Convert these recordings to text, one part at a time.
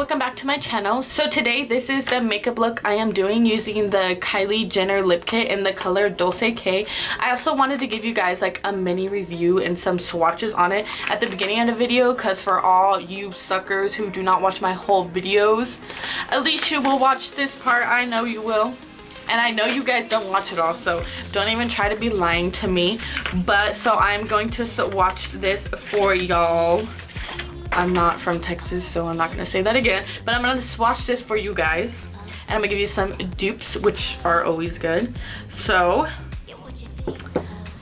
welcome back to my channel. So today this is the makeup look I am doing using the Kylie Jenner lip kit in the color Dolce K. I also wanted to give you guys like a mini review and some swatches on it at the beginning of the video, because for all you suckers who do not watch my whole videos, at least you will watch this part. I know you will. And I know you guys don't watch it all, so don't even try to be lying to me. But so I'm going to watch this for y'all. I'm not from Texas, so I'm not gonna say that again, but I'm gonna swatch this for you guys, and I'm gonna give you some dupes, which are always good. So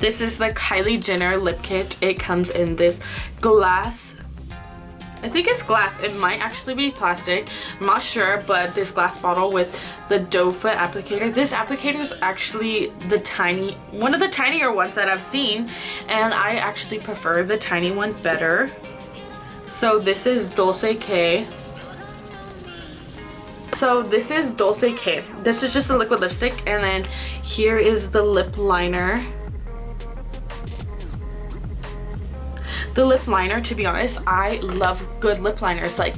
this is the Kylie Jenner lip kit. It comes in this glass, I think it's glass, it might actually be plastic, I'm not sure, but this glass bottle with the doe foot applicator. This applicator is actually one of the tinier ones that I've seen, and I actually prefer the tiny one better. So this is Dolce K. So this is Dolce K. This is just a liquid lipstick, and then here is the lip liner. The lip liner, to be honest, I love good lip liners. Like,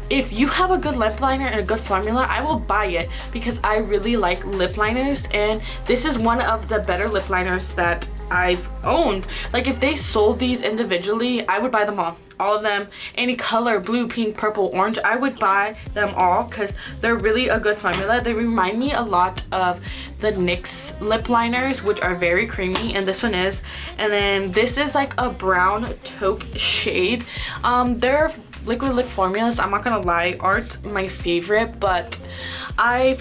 if you have a good lip liner and a good formula, I will buy it because I really like lip liners, and this is one of the better lip liners that I've owned. Like, if they sold these individually, I would buy them all of them, any color, blue, pink, purple, orange, I would buy them all because they're really a good formula. They remind me a lot of the NYX lip liners, which are very creamy, and this one is. And then this is like a brown taupe shade. Their liquid lip formulas, I'm not gonna lie, aren't my favorite, but I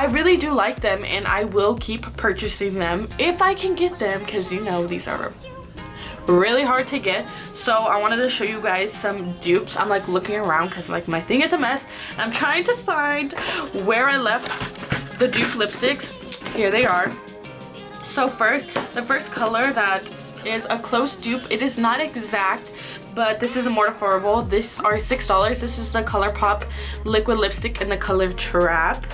really do like them, and I will keep purchasing them if I can get them, because you know these are really hard to get. So I wanted to show you guys some dupes. I'm like looking around because like my thing is a mess. I'm trying to find where I left the dupe lipsticks. Here they are. So the first color that is a close dupe, it is not exact, but this is more affordable. These are $6. This is the ColourPop liquid lipstick in the color Trap.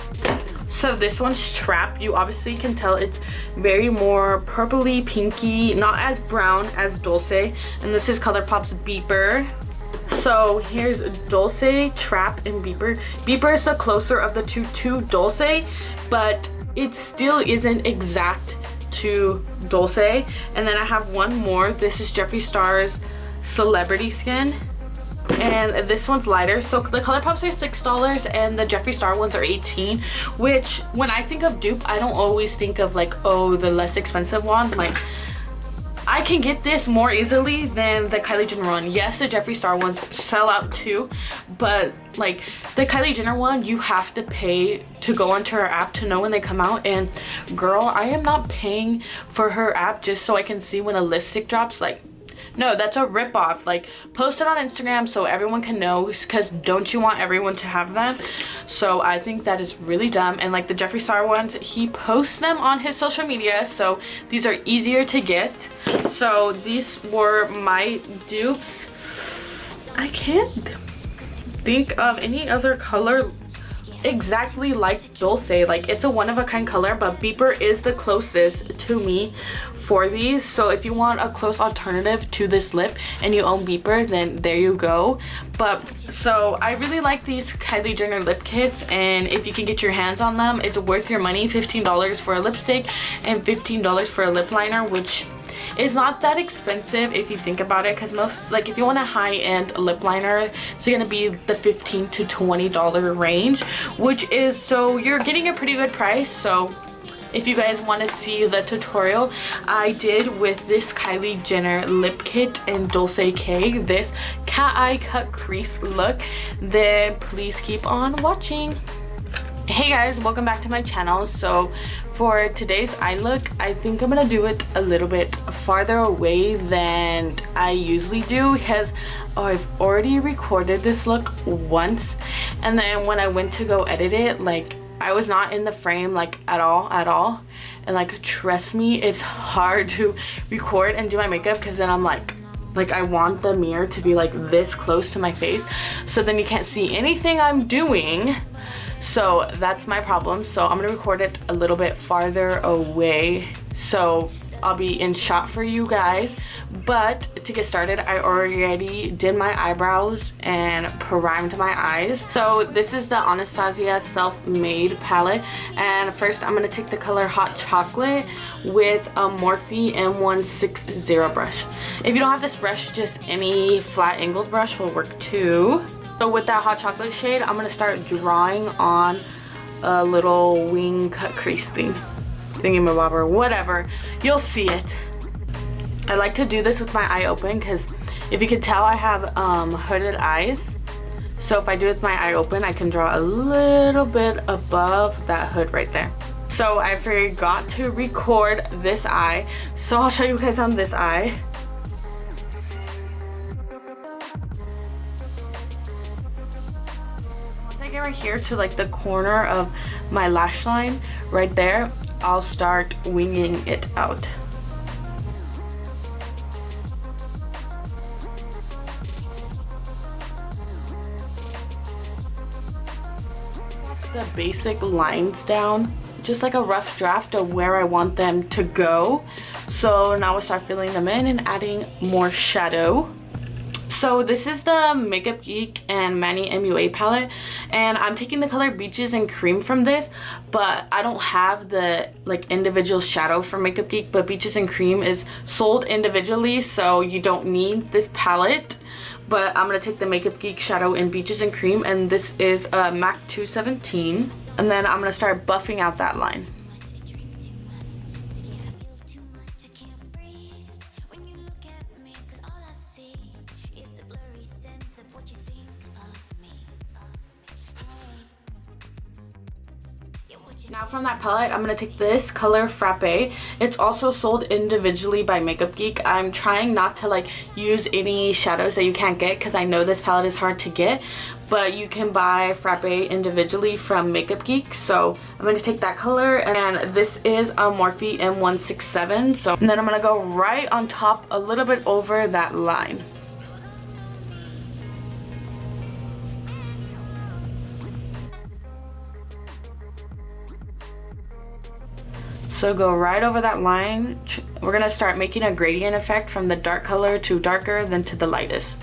So this one's Trap. You obviously can tell it's very more purpley, pinky, not as brown as Dolce. And this is ColourPop's Beeper. So here's Dolce, Trap, and Beeper. Beeper is the closer of the two to Dolce, but it still isn't exact to Dolce. And then I have one more. This is Jeffree Star's Celebrity Skin, and this one's lighter. So the ColourPops are $6 and the Jeffree Star ones are $18, which when I think of dupe, I don't always think of like, oh, the less expensive one. Like, I can get this more easily than the Kylie Jenner one. Yes, the Jeffree Star ones sell out too, but like the Kylie Jenner one, you have to pay to go onto her app to know when they come out, and girl, I am not paying for her app just so I can see when a lipstick drops. Like, no, that's a ripoff. Like, post it on Instagram so everyone can know, because don't you want everyone to have them? So I think that is really dumb. And like the Jeffree Star ones, he posts them on his social media, so these are easier to get. So these were my dupes. I can't think of any other color exactly like Dolce. Like, it's a one-of-a-kind color, but Beeper is the closest to me for these. So if you want a close alternative to this lip and you own Beeper, then there you go. But so I really like these Kylie Jenner lip kits, and if you can get your hands on them, it's worth your money. $15 for a lipstick and $15 for a lip liner, which is not that expensive if you think about it, because most, like, if you want a high-end lip liner, it's gonna be the $15 to $20 range, which is, so you're getting a pretty good price. So if you guys want to see the tutorial I did with this Kylie Jenner lip kit and Dolce K, this cat eye cut crease look, then please keep on watching. Hey guys, welcome back to my channel. So for today's eye look, I think I'm gonna do it a little bit farther away than I usually do, because I've already recorded this look once, and then when I went to go edit it, like, I was not in the frame, like, at all. And like, trust me, it's hard to record and do my makeup, because then I'm like I want the mirror to be like this close to my face, so then you can't see anything I'm doing. So that's my problem. So I'm gonna record it a little bit farther away, so I'll be in shot for you guys. But to get started, I already did my eyebrows and primed my eyes. So this is the Anastasia self-made palette, and first I'm going to take the color Hot Chocolate with a Morphe M160 brush. If you don't have this brush, just any flat angled brush will work too. So with that Hot Chocolate shade, I'm going to start drawing on a little wing cut crease thingy-mabobber, whatever. You'll see it. I like to do this with my eye open because if you can tell, I have hooded eyes. So if I do it with my eye open, I can draw a little bit above that hood right there. So I forgot to record this eye, so I'll show you guys on this eye. Once I get right here to like the corner of my lash line right there, I'll start winging it out. The basic lines down, just like a rough draft of where I want them to go. So now we'll start filling them in and adding more shadow. So this is the Makeup Geek and Manny MUA palette, and I'm taking the color Beaches and Cream from this, but I don't have the like individual shadow from Makeup Geek, but Beaches and Cream is sold individually, so you don't need this palette. But I'm going to take the Makeup Geek shadow in Beaches and Cream, and this is a MAC 217. And then I'm going to start buffing out that line. Now from that palette, I'm going to take this color Frappe. It's also sold individually by Makeup Geek. I'm trying not to like use any shadows that you can't get because I know this palette is hard to get, but you can buy Frappe individually from Makeup Geek. So I'm going to take that color, and this is a Morphe M167. So and then I'm going to go right on top a little bit over that line. So go right over that line. We're going to start making a gradient effect from the dark color to darker, then to the lightest.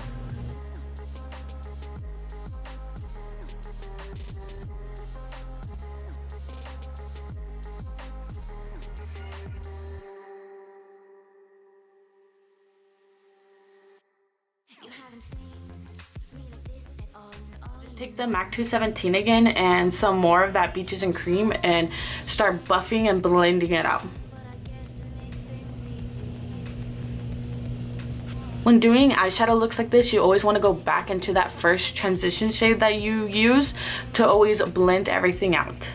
Take the MAC 217 again and some more of that Beaches and Cream and start buffing and blending it out. When doing eyeshadow looks like this, you always want to go back into that first transition shade that you use to always blend everything out.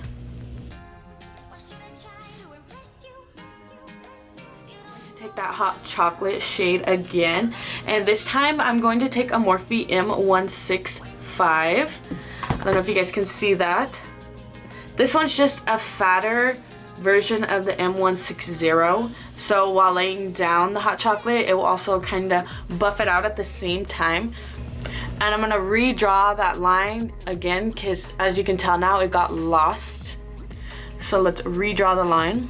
Take that Hot Chocolate shade again, and this time I'm going to take a Morphe M165. I don't know if you guys can see that. This one's just a fatter version of the M160. So while laying down the Hot Chocolate, it will also kind of buff it out at the same time. And I'm going to redraw that line again because as you can tell now it got lost. So let's redraw the line.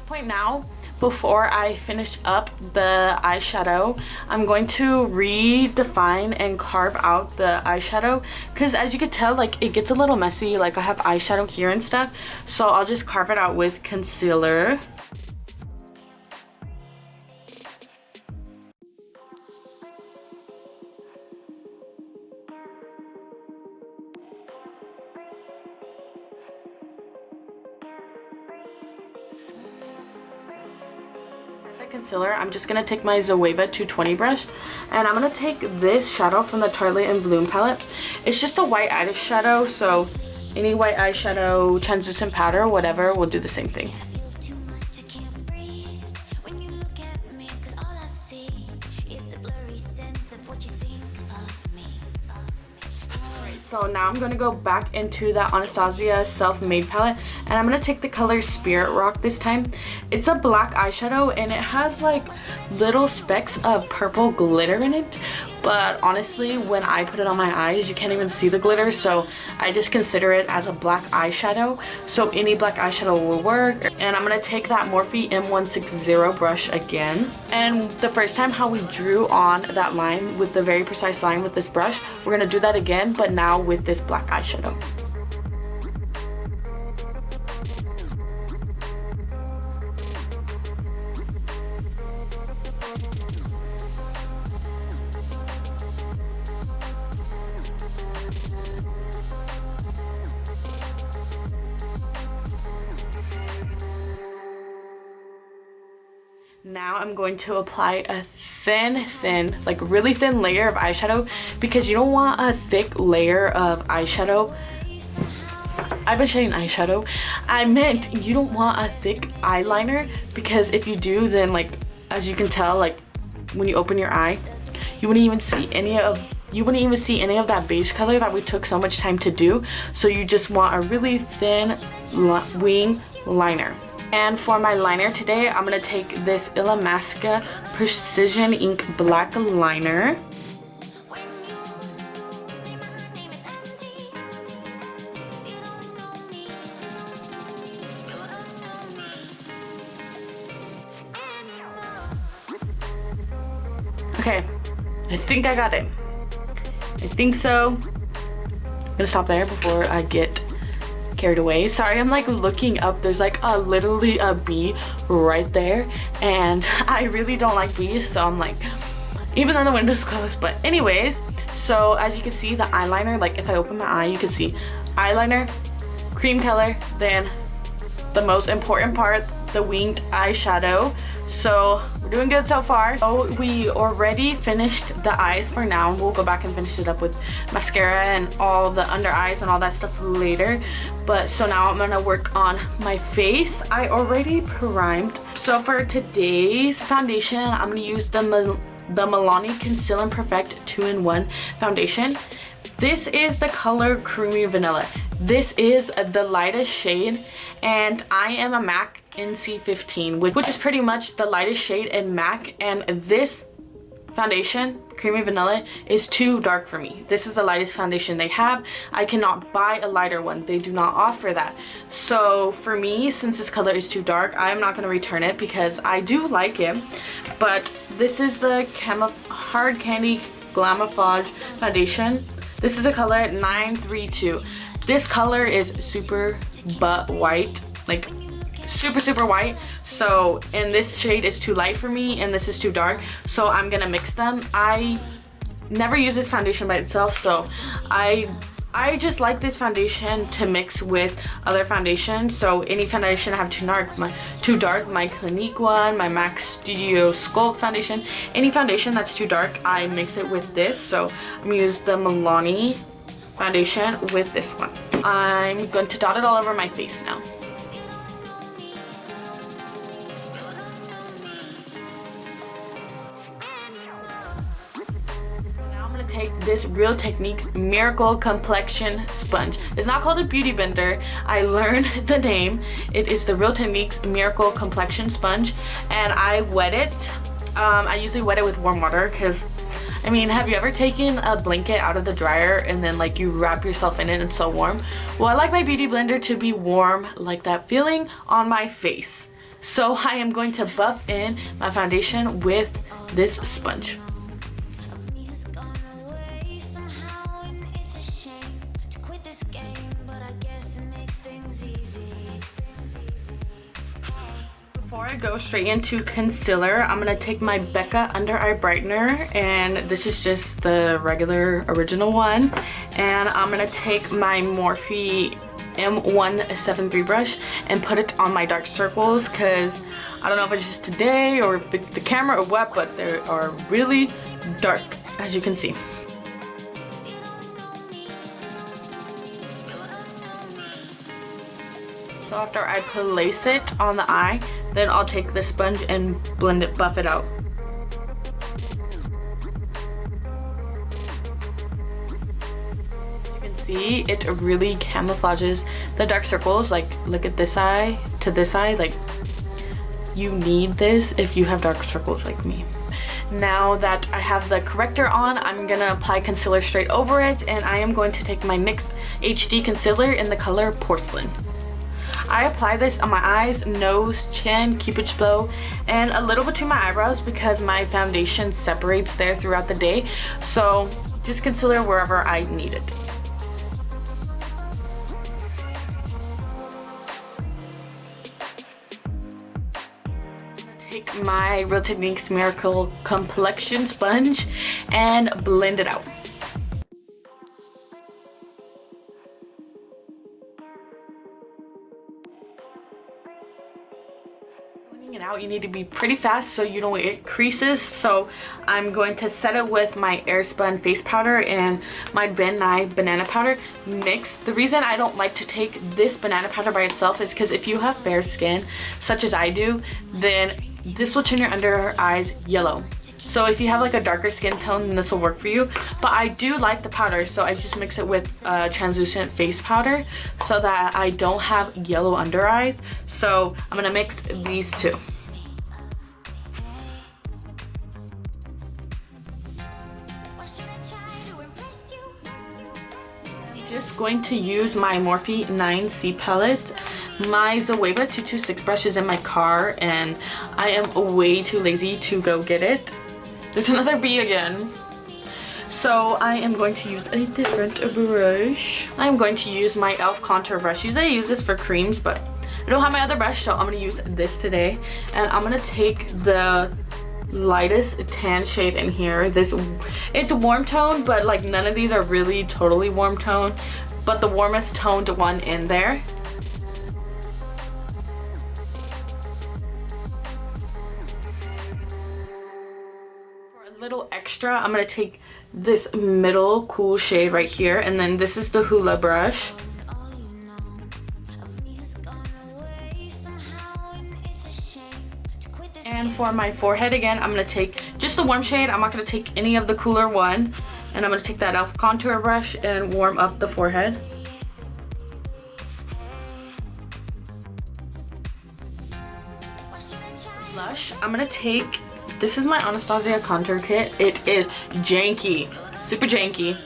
Point now, before I finish up the eyeshadow, I'm going to redefine and carve out the eyeshadow because as you can tell, like it gets a little messy. Like I have eyeshadow here and stuff, so I'll just carve it out with concealer. Concealer, I'm just gonna take my Zoeva 220 brush, and I'm gonna take this shadow from the Tarte and Bloom palette. It's just a white eyeshadow, so any white eyeshadow, translucent powder, whatever, will do the same thing. So now I'm going to go back into that Anastasia Self-Made palette, and I'm going to take the color Spirit Rock this time. It's a black eyeshadow and it has like little specks of purple glitter in it, but honestly when I put it on my eyes you can't even see the glitter, so I just consider it as a black eyeshadow, so any black eyeshadow will work. And I'm going to take that Morphe M160 brush again, and the first time how we drew on that line with the very precise line with this brush, we're going to do that again, but now with this black eyeshadow. Now I'm going to apply a thin, like really thin layer of eyeshadow, because you don't want a thick layer of eyeshadow. I've been shading eyeshadow. I meant you don't want a thick eyeliner, because if you do, then like as you can tell, like when you open your eye, you wouldn't even see any of that beige color that we took so much time to do. So you just want a really thin wing liner. And for my liner today, I'm going to take this Illamasqua Precision Ink Black Liner. Okay, I think I got it. I think so. I'm gonna stop there before I get carried away. Sorry, I'm like looking up. There's like literally a bee right there, and I really don't like bees, so I'm like, even though the window's closed. But anyways, so as you can see, the eyeliner, like if I open my eye, you can see eyeliner, cream color, then the most important part, the winged eyeshadow. So we're doing good so far. So we already finished the eyes for now. We'll go back and finish it up with mascara and all the under eyes and all that stuff later. But so now I'm gonna work on my face. I already primed. So for today's foundation, I'm gonna use the Milani Conceal and Perfect 2-in-1 foundation. This is the color Creamy Vanilla. This is the lightest shade, and I am a MAC NC15, which is pretty much the lightest shade in MAC, and this foundation, Creamy Vanilla, is too dark for me. This is the lightest foundation they have. I cannot buy a lighter one. They do not offer that. So for me, since this color is too dark, I'm not going to return it because I do like it. But this is the Hard Candy Glamoflauge foundation. This is the color 932. This color is super butt white, like super white. So, and this shade is too light for me, and this is too dark. So I'm gonna mix them. I never use this foundation by itself, so I just like this foundation to mix with other foundations. So any foundation I have too dark, my Clinique one, my MAC Studio Sculpt foundation, any foundation that's too dark, I mix it with this. So I'm gonna use the Milani foundation with this one. I'm going to dot it all over my face now. Take this Real Techniques Miracle Complexion Sponge. It's not called a beauty blender. I learned the name. It is the Real Techniques Miracle Complexion Sponge, and I wet it. I usually wet it with warm water because, I mean, have you ever taken a blanket out of the dryer and then like you wrap yourself in it and it's so warm? Well, I like my beauty blender to be warm, like that feeling on my face. So I am going to buff in my foundation with this sponge. Before I go straight into concealer, I'm going to take my Becca Under Eye Brightener, and this is just the regular original one. And I'm going to take my Morphe M173 brush and put it on my dark circles, because I don't know if it's just today or if it's the camera or what, but they are really dark, as you can see. So after I place it on the eye, then I'll take the sponge and blend it, buff it out. You can See, it really camouflages the dark circles. Like, look at this eye to this eye. Like, you need this if you have dark circles like me. Now that I have the corrector on, I'm gonna apply concealer straight over it, and I am going to take my NYX HD Concealer in the color Porcelain. I apply this on my eyes, nose, chin, cupid's bow, and a little between my eyebrows because my foundation separates there throughout the day. So just concealer wherever I need it. Take my Real Techniques Miracle Complexion sponge and blend it out. Blending it out, you need to be pretty fast so you don't get creases. So I'm going to set it with my Spun face powder and my Nye Banana Powder mixed. The reason I don't like to take this banana powder by itself is because if you have fair skin, such as I do, then this will turn your under eyes yellow. So if you have like a darker skin tone, then this will work for you. But I do like the powder, so I just mix it with translucent face powder so that I don't have yellow under eyes. So I'm gonna mix these two. I'm just going to use my Morphe 9C palette. My Zoeva 226 brush is in my car and I am way too lazy to go get it. There's another bee again. So I am going to use a different brush. I'm going to use my e.l.f. contour brush. Usually I use this for creams, but I don't have my other brush, so I'm going to use this today. And I'm going to take the lightest tan shade in here. It's a warm tone, but like none of these are really totally warm tone, but the warmest toned one in there. Little extra, I'm gonna take this middle cool shade right here, and then this is the Hoola brush. And for my forehead again, I'm gonna take just the warm shade. I'm not gonna take any of the cooler one, and I'm gonna take that e.l.f. contour brush and warm up the forehead. Blush, I'm gonna take, this is my Anastasia contour kit. It is janky, super janky,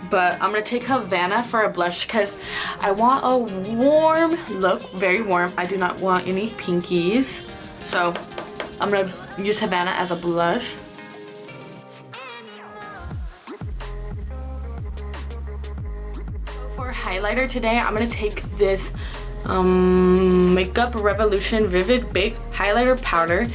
but I'm gonna take Havanna for a blush because I want a warm look, very warm. I do not want any pinkies, so I'm gonna use Havanna as a blush. For highlighter today, I'm gonna take this Makeup Revolution Vivid Bake Highlighter Powder.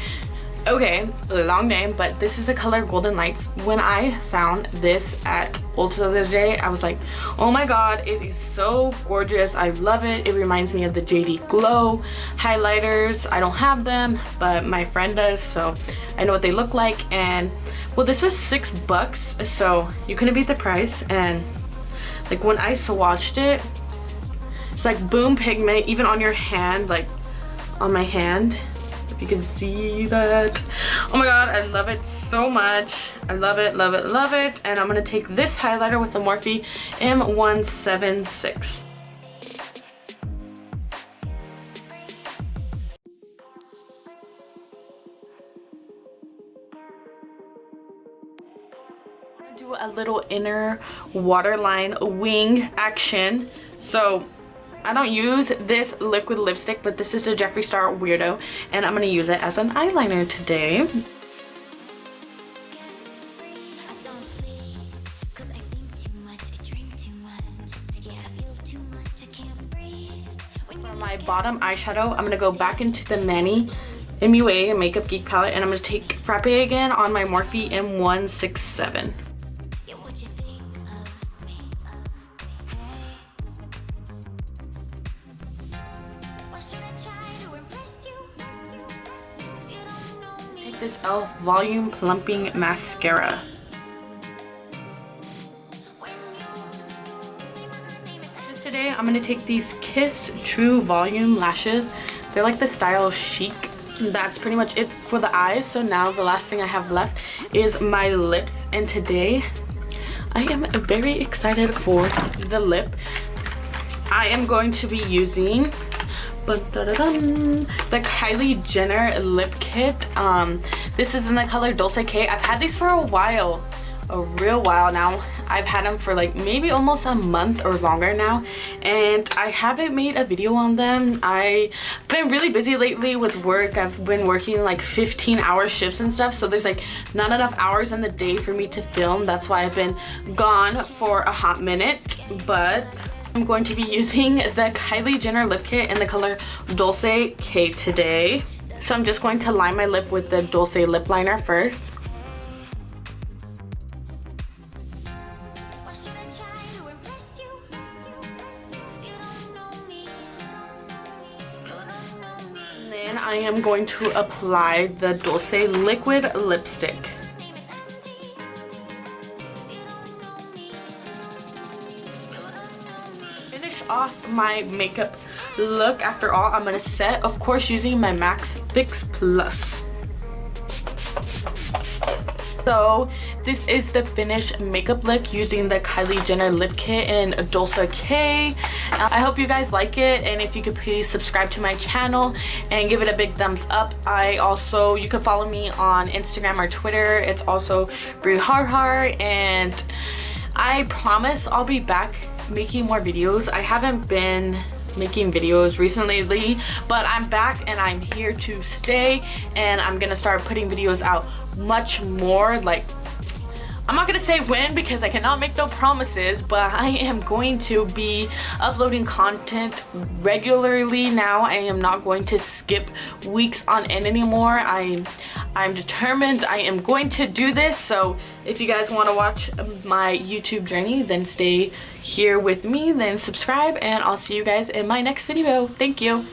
Okay, long name, but this is the color Golden Lights. When I found this at Ulta the other day, I was like, oh my god, it is so gorgeous. I love it. It reminds me of the JD Glow highlighters. I don't have them, but my friend does, so I know what they look like. And well, this was $6, so you couldn't beat the price. And like when I swatched it, it's like boom pigment, even on your hand, like on my hand. If you can see that. Oh my god, I love it so much. I love it, love it, love it. And I'm gonna take this highlighter with the Morphe M176. I'm gonna do a little inner waterline wing action. So I don't use this liquid lipstick, but this is a Jeffree Star Weirdo, and I'm going to use it as an eyeliner today. For my bottom eyeshadow, I'm going to go back into the Manny MUA Makeup Geek palette, and I'm going to take Frappe again on my Morphe M167. This e.l.f. Volume Plumping Mascara. Just today, I'm going to take these Kiss True Volume Lashes. They're like the style chic. That's pretty much it for the eyes. So now the last thing I have left is my lips. And today, I am very excited for the lip. I am going to be using the Kylie Jenner lip kit. This is in the color Dolce. I've had these for a while, a real while now. I've had them for like maybe almost a month or longer now, and I haven't made a video on them. I've been really busy lately with work. I've been working like 15-hour shifts and stuff, so there's like not enough hours in the day for me to film. That's why I've been gone for a hot minute, but I'm going to be using the Kylie Jenner lip kit in the color Dolce today. So I'm just going to line my lip with the Dolce lip liner first. Then I am going to apply the Dolce liquid lipstick. Finish off my makeup look. After all, I'm gonna set, of course, using my MAC Fix Plus. So this is the finished makeup look using the Kylie Jenner lip kit in Dolce. I hope you guys like it, and if you could please subscribe to my channel and give it a big thumbs up. You can follow me on Instagram or Twitter. It's also Har, and I promise I'll be back making more videos. I haven't been making videos recently, but I'm back and I'm here to stay, and I'm gonna start putting videos out much more. Like, I'm not gonna say when because I cannot make no promises, but I am going to be uploading content regularly now. I am not going to skip weeks on end anymore. I'm determined. I am going to do this. So if you guys want to watch my YouTube journey, then stay here with me, then subscribe, and I'll see you guys in my next video. Thank you.